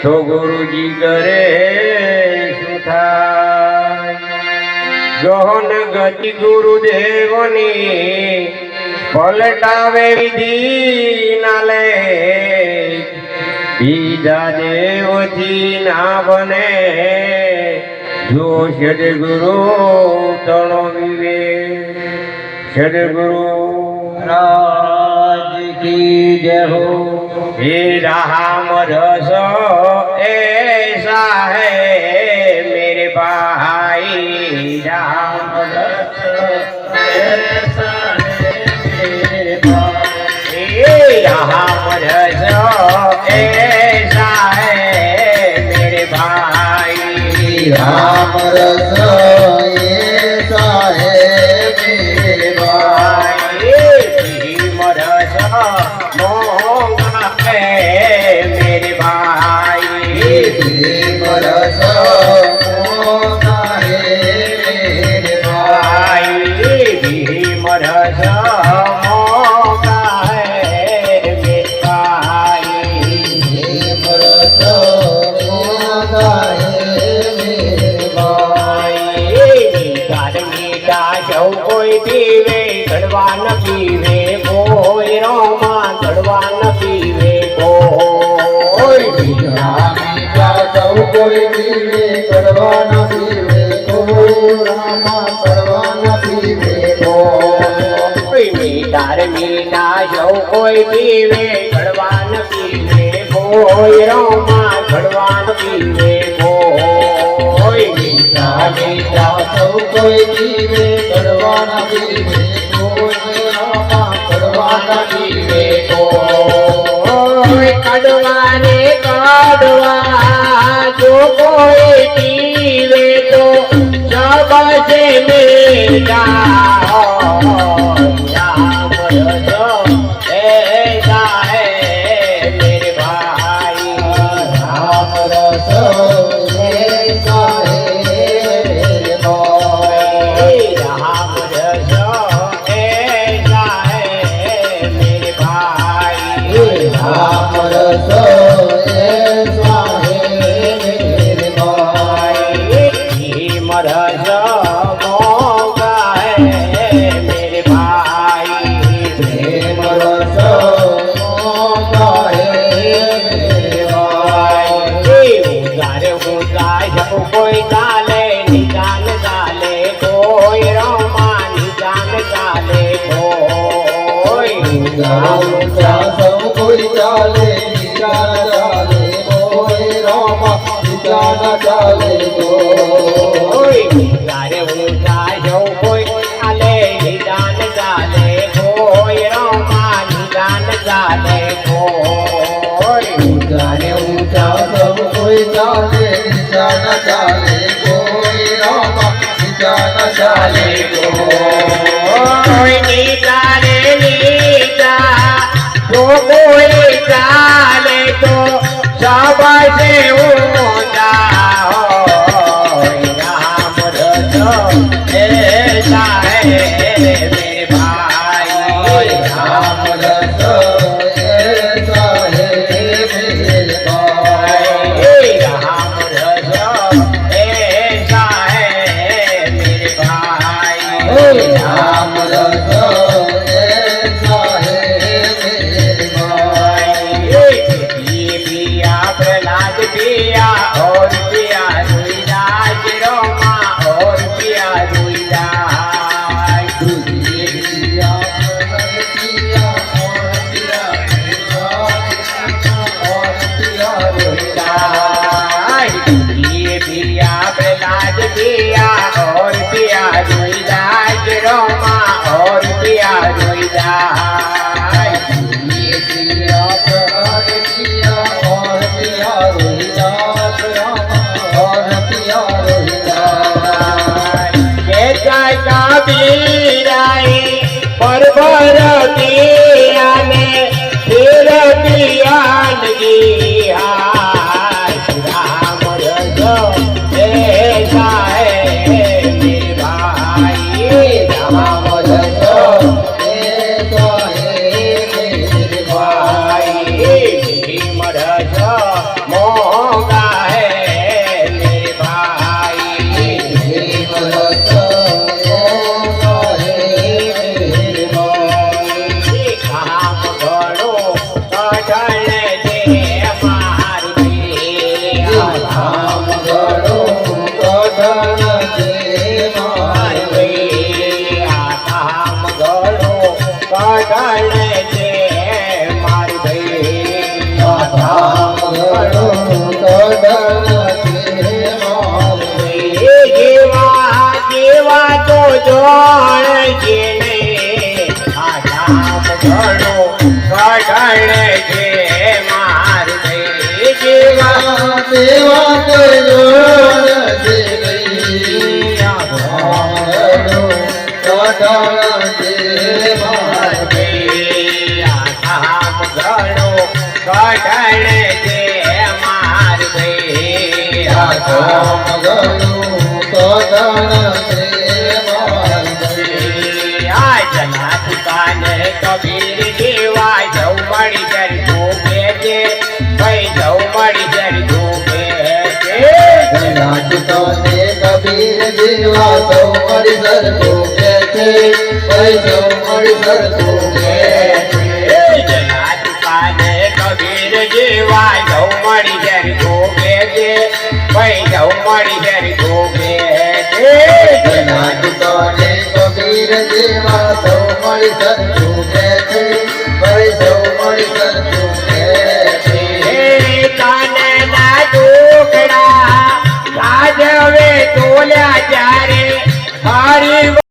तो गुरुजी करे सुथा गहन गति गुरुदेवनी पलटावे विधि नाले बीजा देवथी ना बने जो सदगुरु तणो विवेक सदगुरु राज की जय हो। हे राम रस ऐसा है मेरे भाई राम रस ऐसा है मेरे भाई राम रस ऐसा है मेरे भाई राम रस ऐसा है मेरे भाई भीम रस मोंगा है मेरे भाई भीम रस मोंगा है मेरे भाई भीम रस मोंगा है मेरे भाई भीम रस मोंगा है मेरे भाई मीठा सौ कोई पीवे घड़वा न पीवे कोई रोमा घड़वा न पीवे कोई मीठा सौ कोई पीवे घड़वा न पीवे कोई रोमा घड़वा न पीवे कोई मीठा सौ कोई पीवे घड़वा न पीवे कोई रोमा घड़वा न पीवे कोई मीठा सौ कोई पीवे घड़वा न पीवे कोई रोमा घड़वा न पीवे कोई कड़वा रे कड़वा जो कोई पीवे तो सब से मेरा राम रस ऐसा है मेरे भाई राम रस ऐसा है मेरे भाई राम रस ऐसा है मेरे भाई राम रस ऐसा है मेरे भाई भीम रस मोंगा है मेरे भाई प्रेम रस मोंगा है मेरे भाई उगारे उगाए सब कोई डाले निजान डाले कोई रोमा निजान डाले कोई सब कोई डाले निजान डाले कोई रोमा निजान डाले कोई उगारे उगाए सब कोई डाले निजान डाले कोई रोमा निजान डाले कोई उगारे उगाए सब कोई डाले निजान डाले कोई रोमा निजान डाले कोई नीता रे नीता जो कोई डाले तो सब से ऊंचा राम रस ऐसा है मेरे भाई राम रस ऐसा है मेरे भाई राम रस ऐसा है मेरे भाई राम रस ऐसा है मेरे भाई જેવા જેવા તો જોણ છે ને આ ધામ ઘણો કઢણ છે માર જેવા દેવા કરજો કબીર જેવા જવ મળી જર ધોકે છે ભાઈ જવ મળી જર ધોકે છે કબીર જેવા સૌ મળી સરખો કે છે ભાઈ સૌ મળી સરખો કે કબીર જેવા જવ મળી જર ધોકે છે ભાઈ જવ મળી જર ધોકે છે કબીર જેવા સૌ મળી સરખો કે છે ભાઈ સૌ મળી સરખો કે છે કાનના ટુકડા ગાજવે તોલ્યા ત્યારે હરી